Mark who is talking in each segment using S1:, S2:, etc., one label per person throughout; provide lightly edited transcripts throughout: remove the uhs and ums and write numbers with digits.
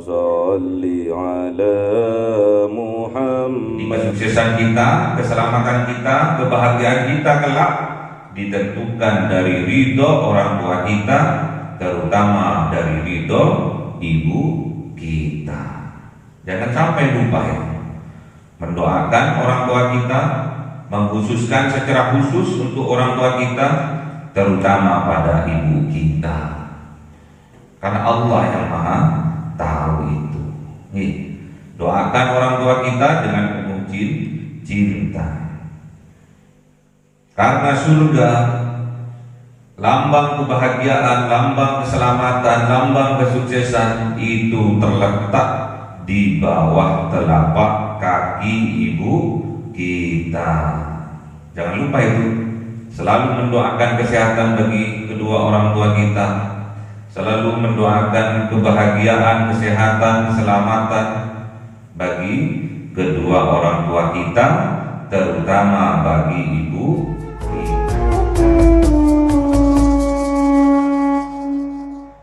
S1: صل على محمد.
S2: Di kesuksesan kita, keselamatan kita, kebahagiaan kita kelak ditentukan dari ridho orang tua kita, terutama dari ridho ibu kita. Jangan sampai lupa ya, mendoakan orang tua kita, mengkhususkan secara khusus untuk orang tua kita, terutama pada ibu kita, karena Allah yang maha tahu itu. Nih, doakan orang tua kita dengan penuh cinta, karena surga lambang kebahagiaan, lambang keselamatan, lambang kesuksesan itu terletak di bawah telapak kaki ibu kita. Jangan lupa itu. Selalu mendoakan kesehatan bagi kedua orang tua kita, selalu mendoakan kebahagiaan, kesehatan, keselamatan bagi kedua orang tua kita, terutama bagi ibu kita.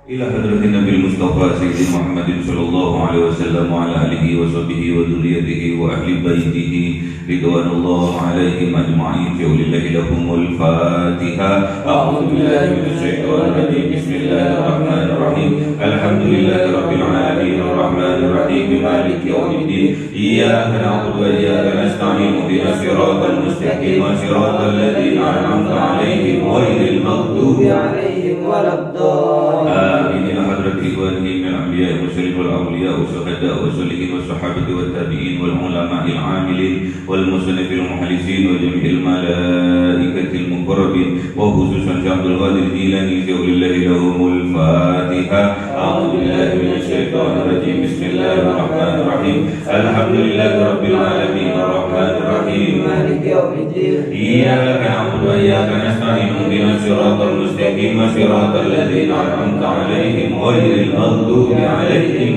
S2: Ila hadratin Nabi Mustafa Sayyidina Muhammadin sallallahu alaihi wasallam wa ala alihi wa sahbihi wa dzurriyyatihi wa ahli baitihi ridwanullah alaihim ajma'in. Lillahi lahumul Fatiha. A'udzu billahi minasy syaithanir rajim. Bismillahirrahmanirrahim. Alhamdulillahi rabbil alamin arrahmanir rahim maliki yaumiddin. Iyyaka na'budu wa iyyaka nasta'in. Ihdinas siratal mustaqim, siratal ladzina an'amta 'alaihim ghairil maghdubi 'alaihim waladdallin. آمين. حضرة إخوانه من الأنبياء والمرسلين والأولياء والشهداء والصالحين والصحابة والتابعين والعلماء العاملين والمصنف المخلصين وجميع الملائكة المقربين وخصوصا شيخ عبد القادر الجيلاني ولله لهم الفاتحة. أعوذ بالله من الشيطان الرجيم. بسم الله الرحمن الرحيم. الحمد لله رب العالمين الرحمن الرحيم مالك يوم الدين. إياك نعبد وإياك نستعين. اهدنا الصراط المستقيم صراط الذين أنعمت عليهم غير المغضوب عليهم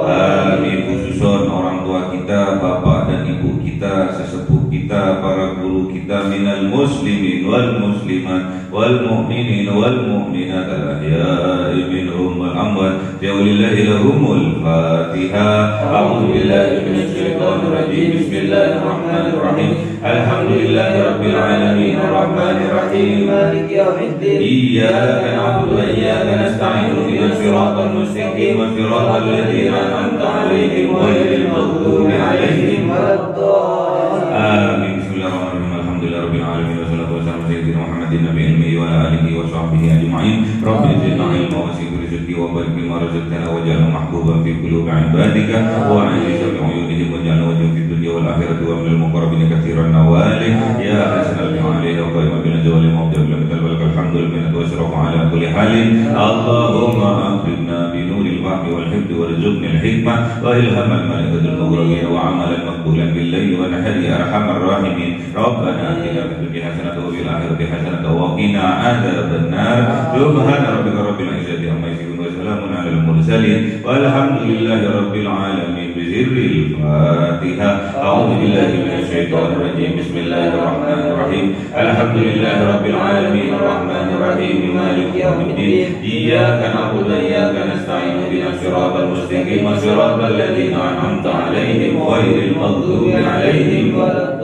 S2: آمين. Khususon orang tua kita, bapak dan ibu kita, sesepuh kita, para guru kita, minal muslimin wal muslimat wal mu'minin wal mu'minat al ahya'i minhum wal amwat. Lillahi lahumul Fatiha. A'udzu billahi minasy syaithanir rajim. Bismillahirrahmanirrahim. Alhamdulillahi rabbil alamin arrahmanir rahim maliki yaumiddin. Iyyaka na'budu wa iyyaka nasta'in. Ihdinas siratal mustaqim, siratal ladzina an'amta 'alaihim ghairil maghdubi 'alaihim waladdallin. Amin. Bismillahirrahmanirrahim. Alhamdulillahirabbil alamin wassalatu wassalamu ala sayyidina Muhammadin nabiyil ummi wa ala alihi wa sahbihi ajma'in. Rabbi zidna ilma wa zid rizqi wa barik bima razaqtana waj'alna mahbuban fi qulubi 'ibadika wa 'aziza bi 'uyunihim waj'alna wajhan fid dunya wal akhirati wa minal muqarrabin katsiran nawali ya hasanal bi'alihi wa qaima bin zawali mawdil lakal hamdul minna wa syarafu ala kulli halin. Allahumma akhrijna bi nuril wahyi wal hifdzi warzuqna al hikmah wa ilhamal malaikatil muqarrabin wa 'amalan maqbulan bil laili wa nahari ya arhamar rahimin. Rabbana atina fid dunya hasanatan wa fil akhirati hasanatan wa qina adzaban nar. Subhana rabbika rabbil izzati amma yasifun wa salamun alal mursalin walhamdulillahi rabbil alamin. Bizirril Fatiha. A'udzu billahi minasy syaithanir rajim. Bismillahirrahmanirrahim. Alhamdulillahi rabbil alamin arrahmanir rahim maliki yaumiddin. Iyyaka na'budu wa iyyaka nasta'in. Ihdinas siratal mustaqim, siratal ladzina an'amta 'alaihim ghairil maghdubi 'alaihim waladdallin.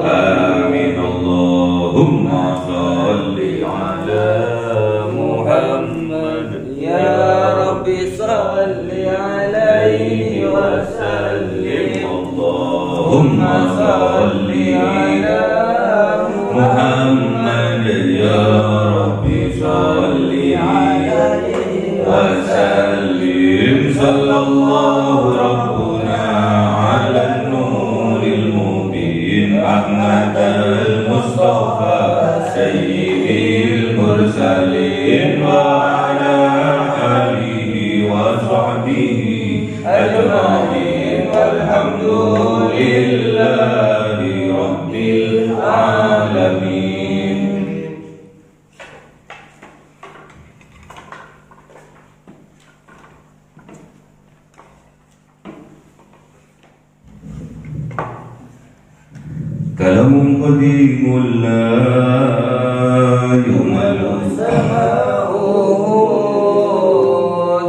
S2: Amin. Allahumma shalli ala Muhammad. Ya Rabbi salli alaihi wa sallim. Allahumma shalli ala Muhammad. Ya Rabbi salli alaihi wa sallim. Sallallahu rabbuna ala nuril mubin Ahmad al-Mustafa sayyidil mursalin wa ala alihi wa sahbihi ajma'in walhamdulillahi rabbil alamin. Kalamun qadimun la yumalu sama'uhu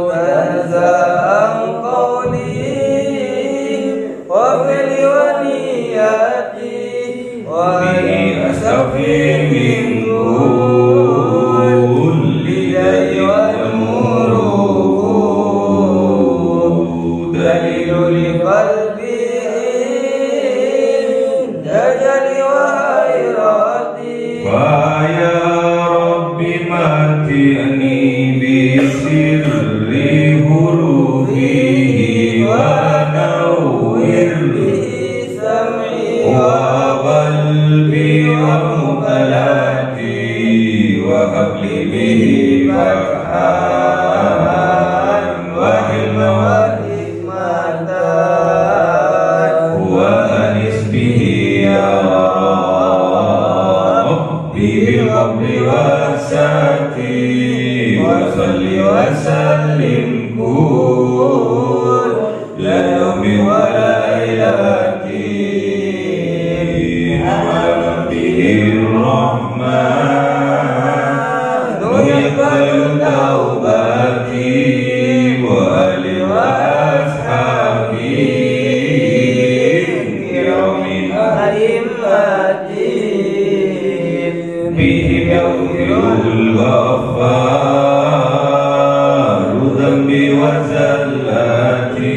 S2: tanza'an من كل داء ونور دليل
S3: لقلبي دجل وحيرتي
S2: فيا رب متعني بسر حروفه ونور
S3: سمعي
S2: وقلبي ومقلاتي وهب لي به فتحا وعلما
S3: وحكمة
S2: وأنس به يا ربي بالقبر والساتي وصل وسلم كل يوم وليلتي على نبيه الرحمن يقبل توبتي وآل وأصحابي كرام
S3: أئمتي
S2: بهم يغفر الغفار ذنبي وزلاتي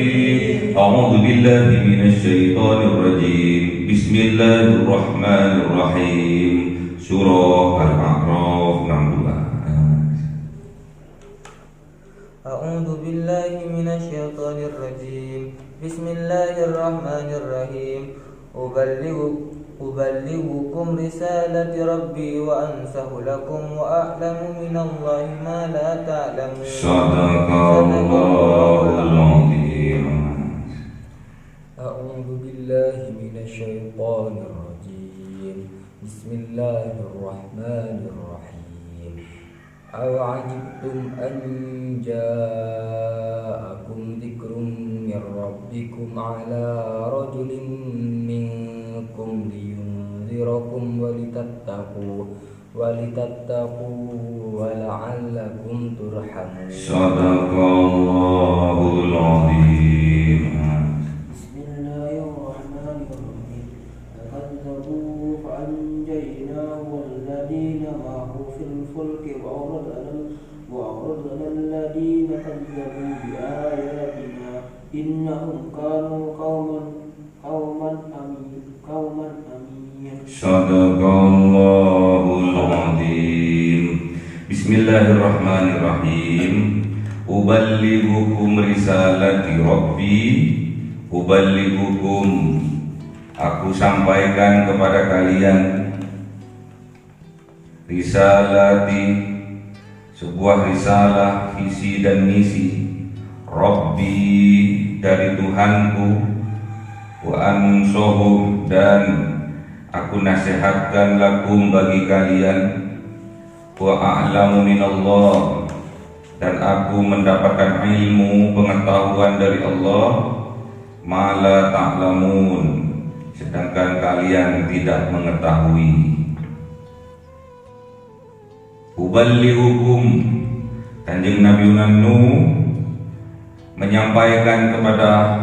S2: أعوذ بالله من الشيطان الرجيم بسم الله الرحمن الرحيم Surah Al-A'raf 62.
S3: أعوذ بالله من الشيطان الرجيم بسم الله الرحمن الرحيم أبلغكم رسالة ربي وأنصح لكم وأعلم من الله ما لا تعلمون
S2: صدق الله العظيم.
S3: أعوذ بالله من الشيطان الرجيم بسم الله الرحمن الرحيم أوعجبتم أن جاءكم ذكر من ربكم على رجل منكم لينذركم ولتتقوا ولعلكم ترحمون
S2: صدق الله العظيم.
S4: بسم الله الرحمن الرحيم فكذبوا فأنجيناه والذين معه في الفلك وأغرقنا الذين كذبوا بآياتنا إنهم كانوا قوما أمين
S2: صدق الله العظيم. Bismillahirrahmanirrahim. Uballighukum risalati Rabbi. Uballighukum, aku sampaikan kepada kalian risalati, sebuah risalah, visi dan misi Rabbi, dari Tuhanku, wa ansohu, dan aku nasihatkan lakum, bagi kalian, wa a'lamu minallah, dan aku mendapatkan ilmu pengetahuan dari Allah, ma la ta'lamun, sedangkan kalian tidak mengetahui. Uballighukum, Kanjeng Nabi Nuh menyampaikan kepada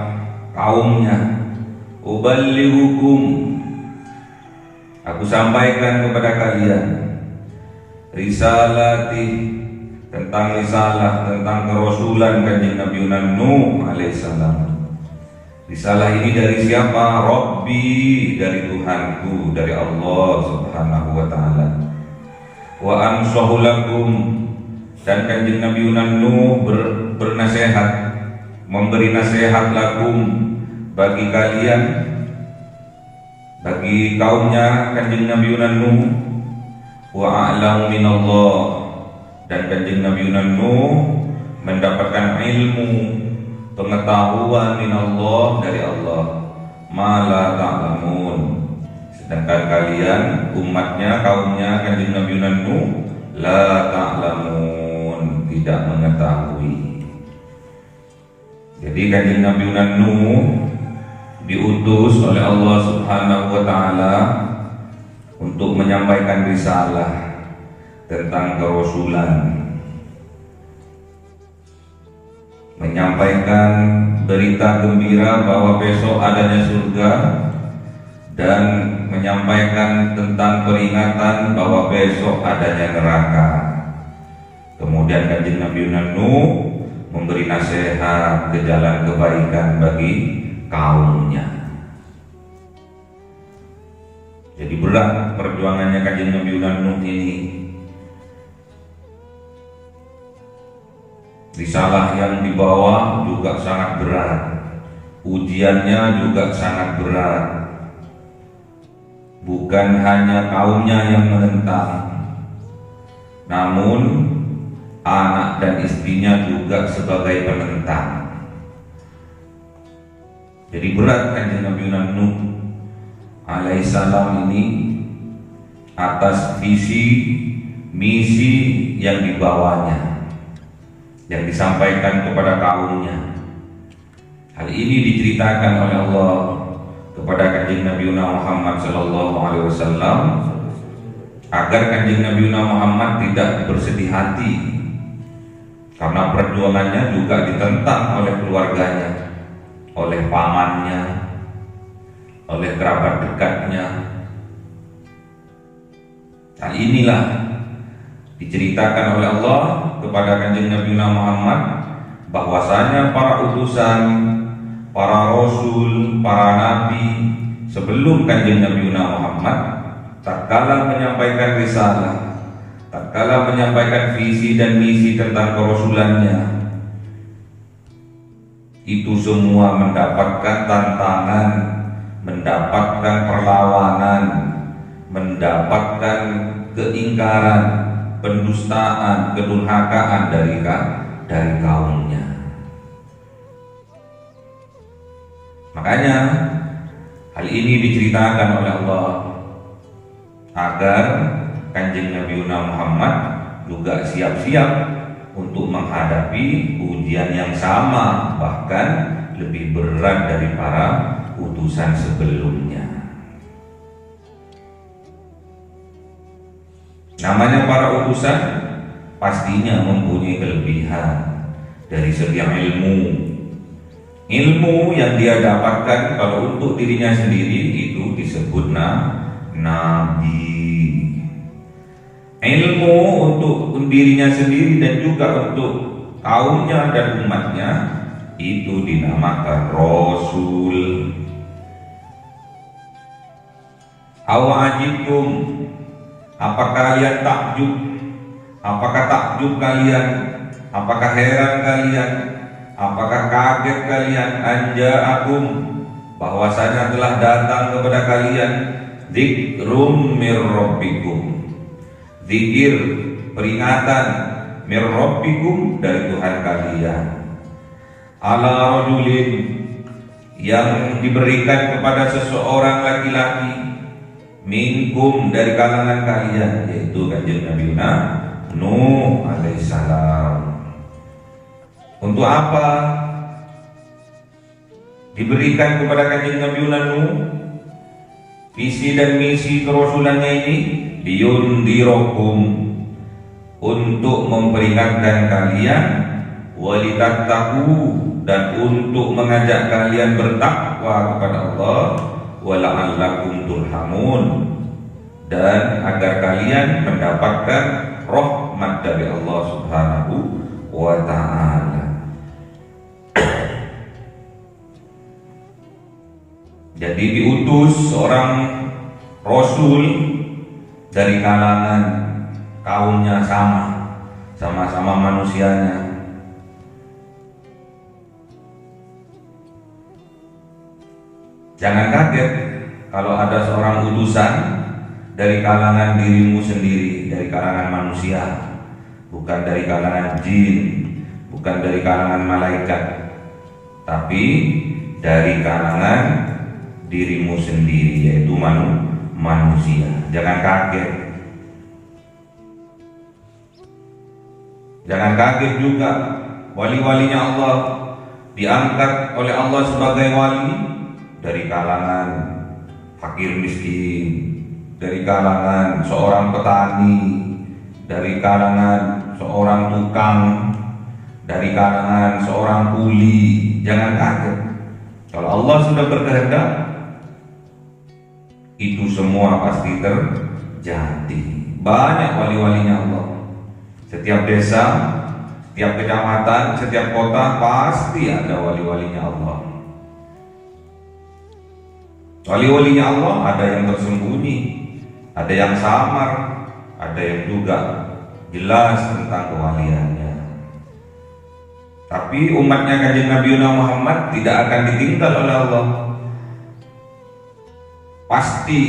S2: kaumnya, uballighukum, aku sampaikan kepada kalian risalati, tentang risalah, tentang kerasulan Kanjeng Nabi Nuh alaihissalam. Risalah ini dari siapa? Rabbi, dari Tuhanku, dari Allah subhanahu wa ta'ala. Wa ansahu lakum, dan Kanjeng Nabi Nuh bernasihat, memberi nasihat lakum, bagi kalian, bagi kaumnya Kanjeng Nabi Nuh. Wa a'lamu minallah, dan Kanjeng Nabi Nuh mendapatkan ilmu pengetahuan minallah, dari Allah, ma la ta'lamun, sedangkan kalian umatnya, kaumnya Kanjeng Nabi Nuh, la ta'lamun, tidak mengetahui. Jadi Kanjeng Nabi Nuh diutus oleh Allah subhanahu wa ta'ala untuk menyampaikan risalah tentang kerasulan, menyampaikan berita gembira bahwa besok adanya surga, dan menyampaikan tentang peringatan bahwa besok adanya neraka. Kemudian Kanjeng Nabi Nuh memberi nasihat ke jalan kebaikan bagi kaumnya. Jadi berat perjuangannya Kanjeng Nabi Nuh ini. Risalah yang dibawa juga sangat berat, ujiannya juga sangat berat. Bukan hanya kaumnya yang menentang, namun anak dan istrinya juga sebagai penentang. Jadi berat Kanjeng Nabi Nuh alaihissalam ini atas visi misi yang dibawanya, yang disampaikan kepada kaumnya. Hal ini diceritakan oleh Allah kepada Kanjeng Nabi Muhammad sallallahu alaihi wasallam agar Kanjeng Nabi Muhammad tidak bersedih hati karena perjuangannya juga ditentang oleh keluarganya, oleh pamannya, oleh kerabat dekatnya. Hal inilah diceritakan oleh Allah kepada Kanjeng Nabi Muhammad bahwasanya para utusan, para rasul, para nabi sebelum Kanjeng Nabi Muhammad tatkala menyampaikan risalah, tatkala menyampaikan visi dan misi tentang kerasulannya, itu semua mendapatkan tantangan, mendapatkan perlawanan, mendapatkan keingkaran, pendustaan, kedurhakaan dari kaumnya. Makanya hal ini diceritakan oleh Allah agar Kanjeng Nabi Muhammad juga siap-siap untuk menghadapi ujian yang sama, bahkan lebih berat dari para utusan sebelumnya. Namanya para utusan pastinya mempunyai kelebihan dari segi ilmu yang dia dapatkan. Kalau untuk dirinya sendiri itu disebut nabi. Ilmu untuk dirinya sendiri dan juga untuk kaumnya dan umatnya itu dinamakan rasul. Awajibtum, apakah kalian takjub? Apakah takjub kalian? Apakah heran kalian? Apakah kaget kalian? Anja'akum, bahwasanya telah datang kepada kalian dzikrum mir rabbikum, zikir, peringatan mir rabbikum dari Tuhan kalian, ala rajulin, yang diberikan kepada seseorang laki-laki, minkum, dari kalangan kalian, yaitu Kanjeng Nabi Nuh alaihissalam. Untuk apa diberikan kepada Kanjeng Nabi Nuh visi dan misi kerasulannya ini? Liyundirakum, untuk memperingatkan kalian, walitattaqu, dan untuk mengajak kalian bertakwa kepada Allah, wala'allakum turhamun, dan agar kalian mendapatkan rahmat dari Allah Subhanahu wa ta'ala. Jadi diutus seorang rasul dari kalangan kaumnya, sama-sama manusianya. Jangan kaget kalau ada seorang utusan dari kalangan dirimu sendiri, dari kalangan manusia, bukan dari kalangan jin, bukan dari kalangan malaikat, tapi dari kalangan dirimu sendiri, yaitu manusia. Jangan kaget. Jangan kaget juga wali-walinya Allah diangkat oleh Allah sebagai wali dari kalangan fakir miskin, dari kalangan seorang petani, dari kalangan seorang tukang, dari kalangan seorang kuli. Jangan kaget. Kalau Allah sudah berkehendak, itu semua pasti terjadi. Banyak wali-walinya Allah. Setiap desa, setiap kecamatan, setiap kota pasti ada wali-walinya Allah. Wali-walinya Allah ada yang tersembunyi, ada yang samar, ada yang juga jelas tentang kewaliannya. Tapi umatnya Kanjeng Nabi Muhammad tidak akan ditinggal oleh Allah. Pasti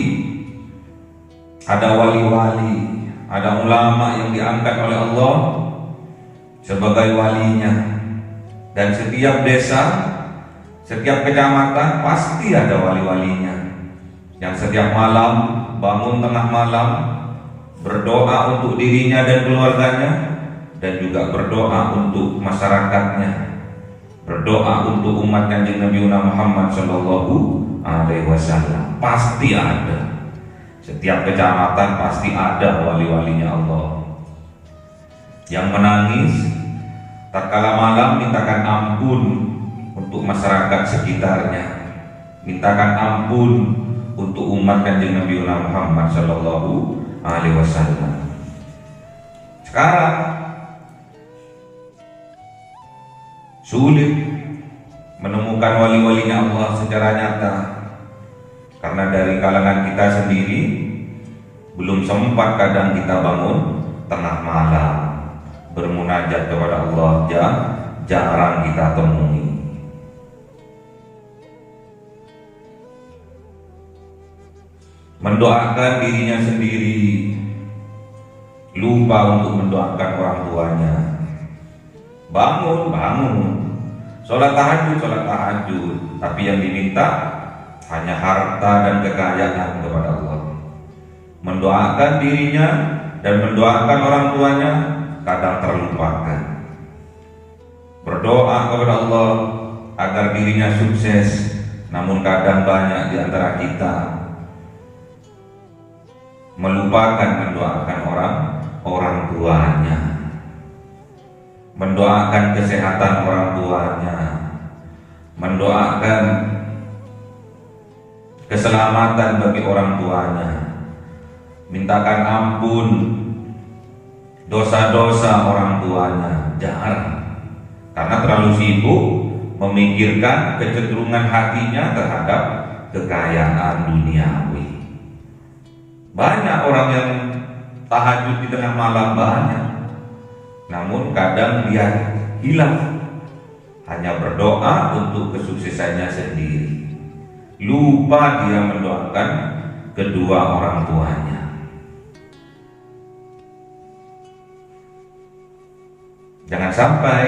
S2: ada wali-wali, ada ulama yang diangkat oleh Allah sebagai walinya. Dan setiap desa, setiap kecamatan pasti ada wali-walinya yang setiap malam bangun tengah malam berdoa untuk dirinya dan keluarganya, dan juga berdoa untuk masyarakatnya, berdoa untuk umat Kanjeng Nabi Muhammad Shallallahu Alaihi Wasallam. Pasti ada. Setiap kecamatan pasti ada wali-walinya Allah yang menangis tatkala malam mintakan ampun untuk masyarakat sekitarnya, mintakan ampun untuk umat Kanjeng Nabi Muhammad Shallallahu Alaihi Wasallam. Sekarang sulit menemukan wali-walinya Allah secara nyata, karena dari kalangan kita sendiri belum sempat kadang kita bangun tengah malam bermunajat kepada Allah, jarang kita temui. Mendoakan dirinya sendiri, lupa untuk mendoakan orang tuanya. Bangun, sholat tahajud, tapi yang diminta hanya harta dan kekayaan kepada Allah. Mendoakan dirinya dan mendoakan orang tuanya kadang terlupakan. Berdoa kepada Allah agar dirinya sukses, namun kadang banyak di antara kita melupakan mendoakan orang tuanya, mendoakan kesehatan orang tuanya, mendoakan keselamatan bagi orang tuanya, mintakan ampun dosa-dosa orang tuanya. Jarang, karena terlalu sibuk memikirkan kecenderungan hatinya terhadap kekayaan duniawi. Banyak orang yang tahajud di tengah malam, banyak, namun kadang dia hilang hanya berdoa untuk kesuksesannya sendiri, lupa dia mendoakan kedua orang tuanya. Jangan sampai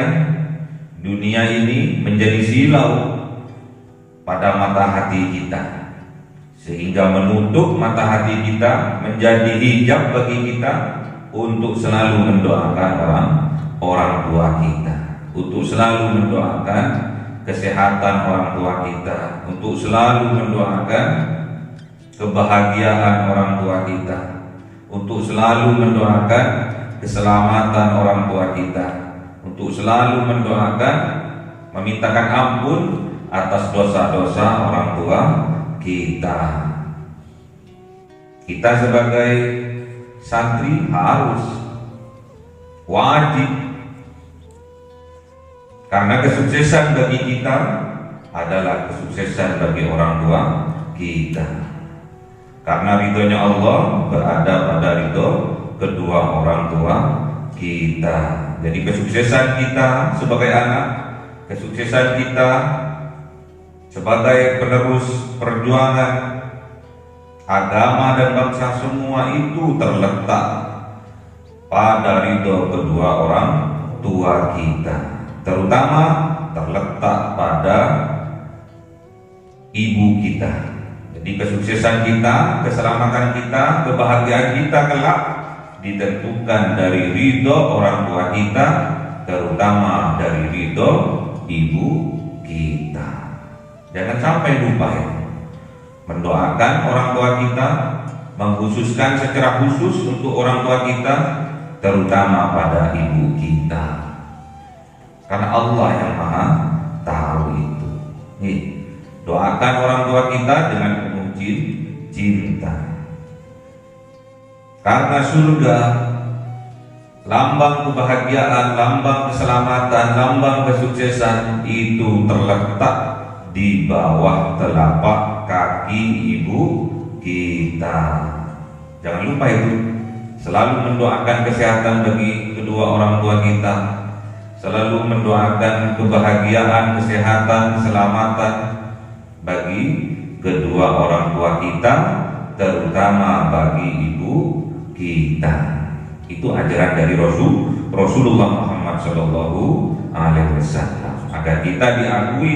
S2: dunia ini menjadi silau pada mata hati kita, sehingga menutup mata hati kita, menjadi hijab bagi kita untuk selalu mendoakan orang tua kita, untuk selalu mendoakan kesehatan orang tua kita, untuk selalu mendoakan kebahagiaan orang tua kita, untuk selalu mendoakan keselamatan orang tua kita, untuk selalu mendoakan, memintakan ampun atas dosa-dosa orang tua kita. Kita sebagai santri harus wajib, karena kesuksesan bagi kita adalah kesuksesan bagi orang tua kita, karena ridhonya Allah berada pada ridho kedua orang tua kita. Jadi kesuksesan kita sebagai anak, kesuksesan kita sebagai penerus perjuangan agama dan bangsa, semua itu terletak pada ridho kedua orang tua kita, terutama terletak pada ibu kita. Jadi kesuksesan kita, keselamatan kita, kebahagiaan kita kelak ditentukan dari ridho orang tua kita, terutama dari ridho ibu kita. Jangan sampai lupa ya, mendoakan orang tua kita, mengkhususkan secara khusus untuk orang tua kita, terutama pada ibu kita, karena Allah yang maha tahu itu. Nih, doakan orang tua kita dengan penuh cinta. Karena surga lambang kebahagiaan, lambang keselamatan, lambang kesuksesan itu terletak di bawah telapak kaki ibu kita. Jangan lupa itu. Selalu mendoakan kesehatan bagi kedua orang tua kita, selalu mendoakan kebahagiaan, kesehatan, keselamatan bagi kedua orang tua kita, terutama bagi ibu kita. Itu ajaran dari Rasulullah Muhammad SAW, agar kita diakui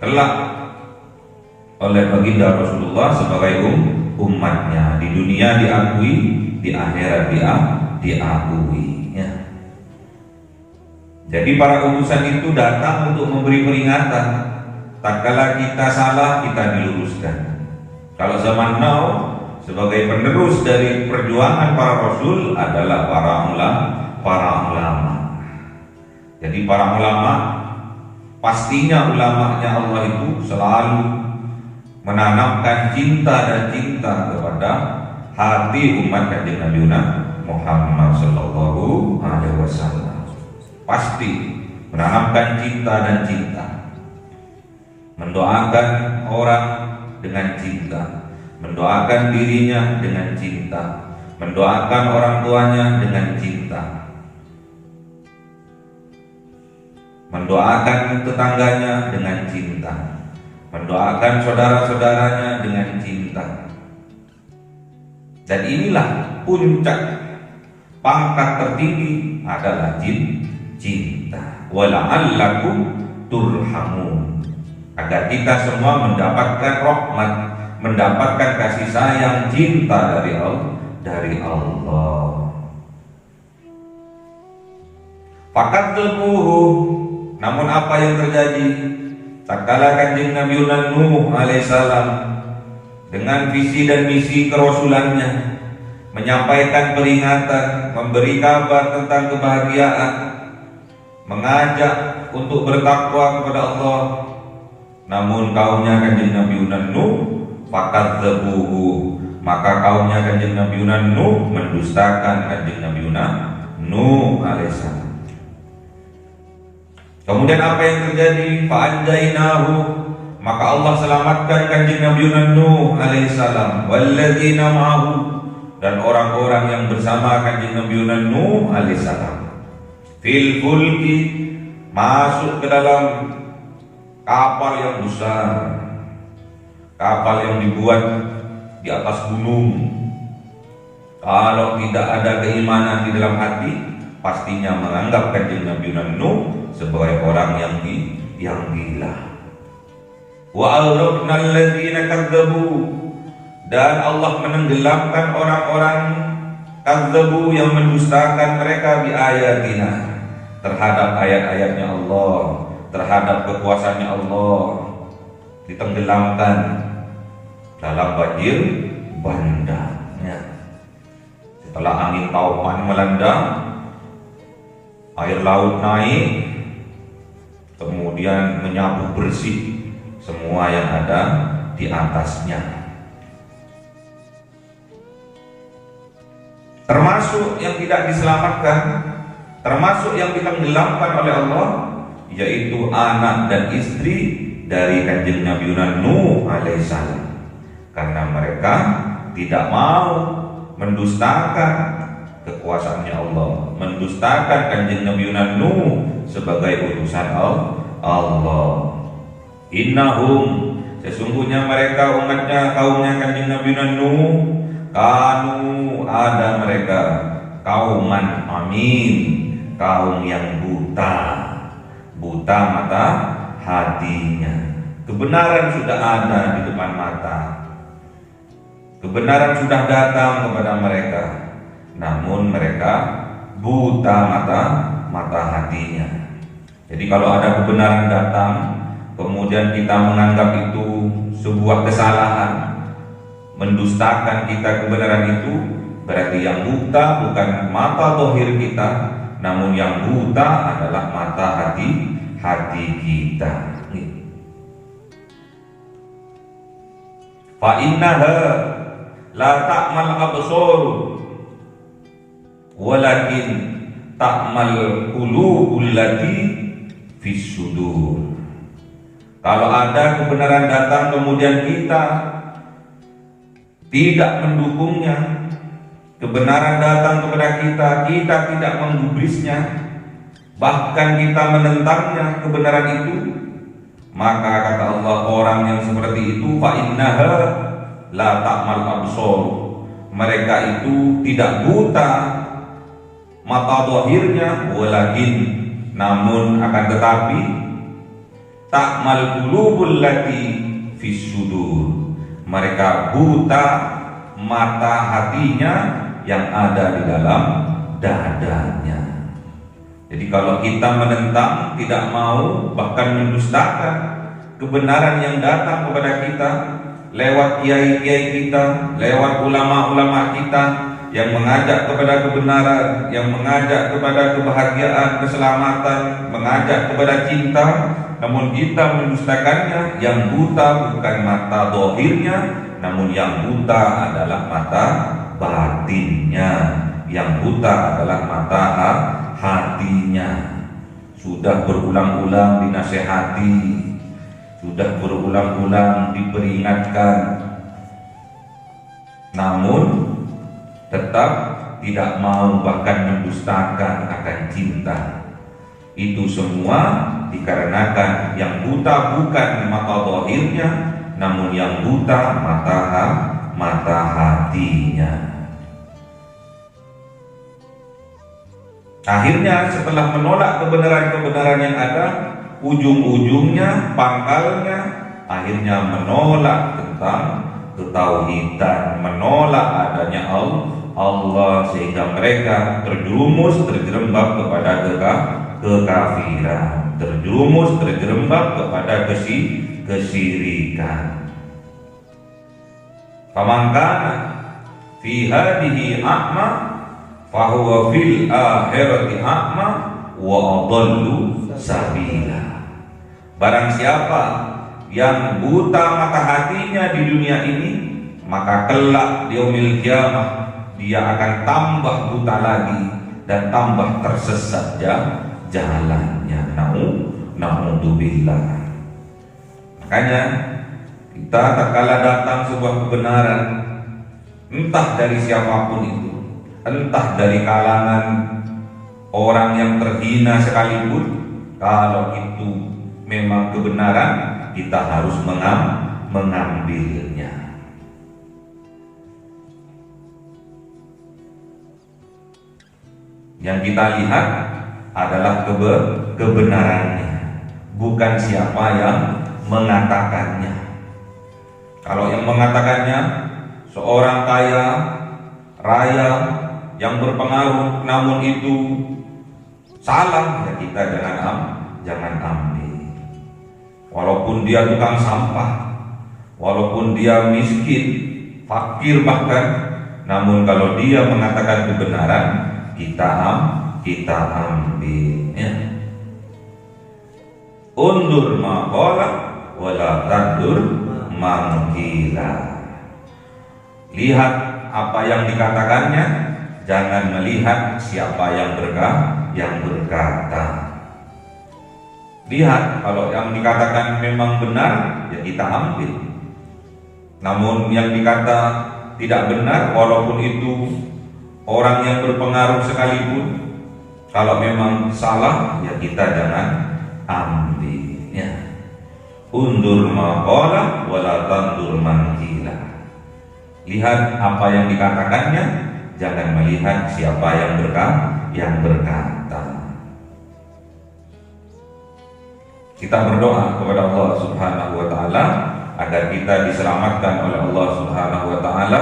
S2: kelak oleh baginda Rasulullah sebagai umatnya. Di dunia diakui, di akhirat diakui ya. Jadi para utusan itu datang untuk memberi peringatan. Tatkala kita salah, kita diluruskan. Kalau zaman now, sebagai penerus dari perjuangan para rasul adalah para ulama. Jadi para ulama, pastinya ulamanya Allah itu selalu menanamkan cinta dan cinta kepada hati umat Kanjeng Nabi Muhammad sallallahu alaihi wasallam. Pasti menanamkan cinta dan cinta, mendoakan orang dengan cinta, mendoakan dirinya dengan cinta, mendoakan orang tuanya dengan cinta, mendoakan tetangganya dengan cinta, mendoakan saudara-saudaranya dengan cinta. Dan inilah puncak pangkat tertinggi adalah cinta. Wala'allakum turhamun, agar kita semua mendapatkan rahmat, mendapatkan kasih sayang, cinta dari Allah. Fakat tebuhu, namun apa yang terjadi? Tatkala Kanjeng Nabi Nuh alaihissalam dengan visi dan misi kerasulannya, menyampaikan peringatan, memberi kabar tentang kebahagiaan, mengajak untuk bertakwa kepada Allah. Namun kaumnya Kanjeng Nabi Nuh fakat tebuhu, maka kaumnya Kanjeng Nabi Nuh mendustakan Kanjeng Nabi Nuh alaihissalam. Kemudian apa yang terjadi? Fa'anjainahu, maka Allah selamatkan Kanjeng Nabi Nuh alaihissalam, walladzina ma'ahu, dan orang-orang yang bersama Kanjeng Nabi Nuh alaihissalam, fil fulki, masuk ke dalam kapal yang besar, kapal yang dibuat di atas gunung. Kalau tidak ada keimanan di dalam hati, pastinya menganggap Kanjeng Nabi Nuh sebagai orang yang gila. Wa aghraqna alladzina kadzdzabu, dan Allah menenggelamkan orang-orang kadzdzabu yang mendustakan mereka bi ayatina, terhadap ayat-ayatnya Allah, terhadap kekuasaannya Allah, ditenggelamkan dalam banjir bandangnya. Setelah angin taupan melanda, air laut naik, kemudian menyapu bersih semua yang ada di atasnya. Termasuk yang tidak diselamatkan, termasuk yang ditenggelamkan oleh Allah, yaitu anak dan istri dari Kanjeng Nabi Nuh alaihissalam, karena mereka tidak mau mendustakan kekuasaannya Allah, mendustakan Kanjeng Nabi Nuh sebagai utusan Allah. Innahum, sesungguhnya mereka umatnya, kaumnya Kanjeng Nabi Nuh, kanu, ada mereka kauman amin, kaum yang buta mata hatinya. Kebenaran sudah ada di depan mata, kebenaran sudah datang kepada mereka, namun mereka buta mata hatinya. Jadi kalau ada kebenaran datang, kemudian kita menganggap itu sebuah kesalahan, mendustakan kita kebenaran itu, berarti yang buta bukan mata zahir kita, namun yang buta adalah mata hati kita. Fa innaha, la ta'mal absar walakin ta'mal qulubul lati fis sudur. Kalau ada kebenaran datang kemudian kita tidak mendukungnya, kebenaran datang kepada kita tidak menggubrisnya, bahkan kita menentangnya kebenaran itu, maka kata Allah, orang yang seperti itu fa innaha la ta'mal absar, mereka itu tidak buta mata zahirnya, walakin namun akan tetapi ta'mal qulubul lati fis sudur, mereka buta mata hatinya yang ada di dalam dadanya. Jadi kalau kita menentang, tidak mau, bahkan mendustakan kebenaran yang datang kepada kita lewat kiai-kiai kita, lewat ulama-ulama kita yang mengajak kepada kebenaran, yang mengajak kepada kebahagiaan, keselamatan, mengajak kepada cinta, namun kita mendustakannya, yang buta bukan mata zahirnya, namun yang buta adalah mata batinnya, yang buta adalah mata hatinya. Sudah berulang-ulang dinasehati, sudah berulang-ulang diperingatkan, namun tetap tidak mau, bahkan mendustakan akan cinta. Itu semua dikarenakan yang buta bukan mata zahirnya, namun yang buta mata hatinya. Akhirnya setelah menolak kebenaran-kebenaran yang ada, ujung-ujungnya, pangkalnya, akhirnya menolak tentang ketauhidan, menolak adanya Allah, sehingga mereka terjerembab kepada kekafiran, terjerembab kepada kesyirikan. Pamangkana fi hadhihi a'ma fahuwa fil akhirati a'ma wa adallu sabila. Barang siapa yang buta mata hatinya di dunia ini, maka kelak di yaumil qiyamah dia akan tambah buta lagi dan tambah tersesat jalannya. Na'udzubillah. Makanya kita tatkala datang sebuah kebenaran, entah dari siapapun itu, entah dari kalangan orang yang terhina sekalipun, kalau itu memang kebenaran, kita harus mengambilnya. Yang kita lihat adalah kebenarannya, bukan siapa yang mengatakannya. Kalau yang mengatakannya seorang kaya raya yang berpengaruh, namun itu salah, ya kita jangan ambil. Walaupun dia tukang sampah, walaupun dia miskin, fakir bahkan, namun kalau dia mengatakan kebenaran, kita ambilnya. Undur ma qala wala tandur ma qila. Lihat apa yang dikatakannya, jangan melihat siapa yang berkata. Lihat, kalau yang dikatakan memang benar, ya kita ambil. Namun yang dikata tidak benar, walaupun itu orang yang berpengaruh sekalipun, kalau memang salah, ya kita jangan ambilnya. Undur ma qala wala tandur man qila. Lihat apa yang dikatakannya, jangan melihat siapa yang berkata. Kita berdoa kepada Allah Subhanahu wa taala agar kita diselamatkan oleh Allah Subhanahu wa taala,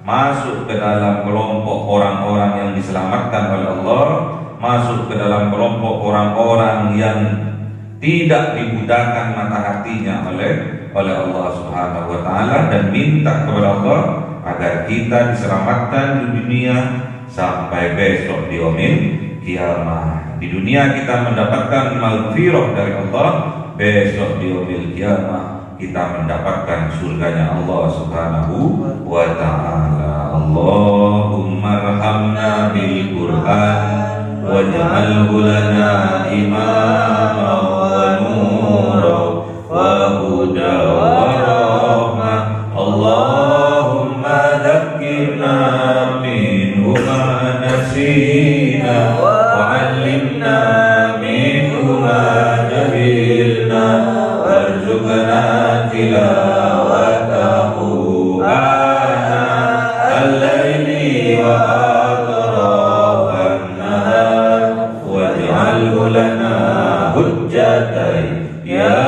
S2: masuk ke dalam kelompok orang-orang yang diselamatkan oleh Allah, masuk ke dalam kelompok orang-orang yang tidak dibudakkan mata hatinya oleh Allah Subhanahu wa taala, dan minta kepada Allah agar kita diselamatkan di dunia sampai besok di yaumil qiyamah. Di dunia kita mendapatkan maghfirah dari Allah, besok di yaumil qiyamah kita mendapatkan surganya Allah Subhanahu wa Ta'ala. Allahumma arhamna bil Qur'an waj'alhu lana imama wa nura wa huda wa rahmah. Allahumma dhakkirna minhu ma nasina wa 'allimna minhu ma jahilna warzuqna tilawatahu ana al-laili wa atrafan nahar waj'alhu lana hujjatan ya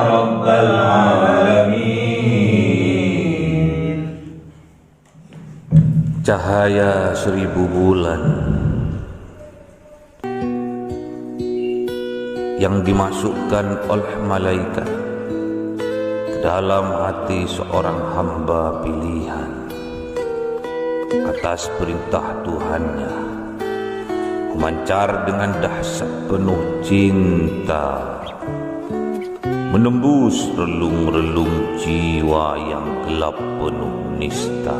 S2: rabbal alamin.
S5: Cahaya 1000 bulan yang dimasukkan oleh malaikat ke dalam hati seorang hamba pilihan atas perintah Tuhannya, memancar dengan dahsyat penuh cinta, menembus relung-relung jiwa yang gelap penuh nista,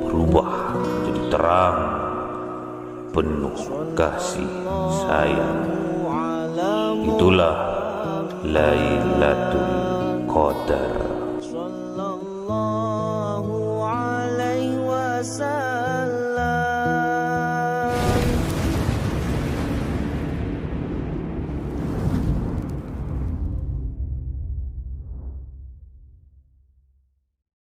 S5: berubah menjadi terang penuh kasih sayang. Itulah Lailatul Qadar.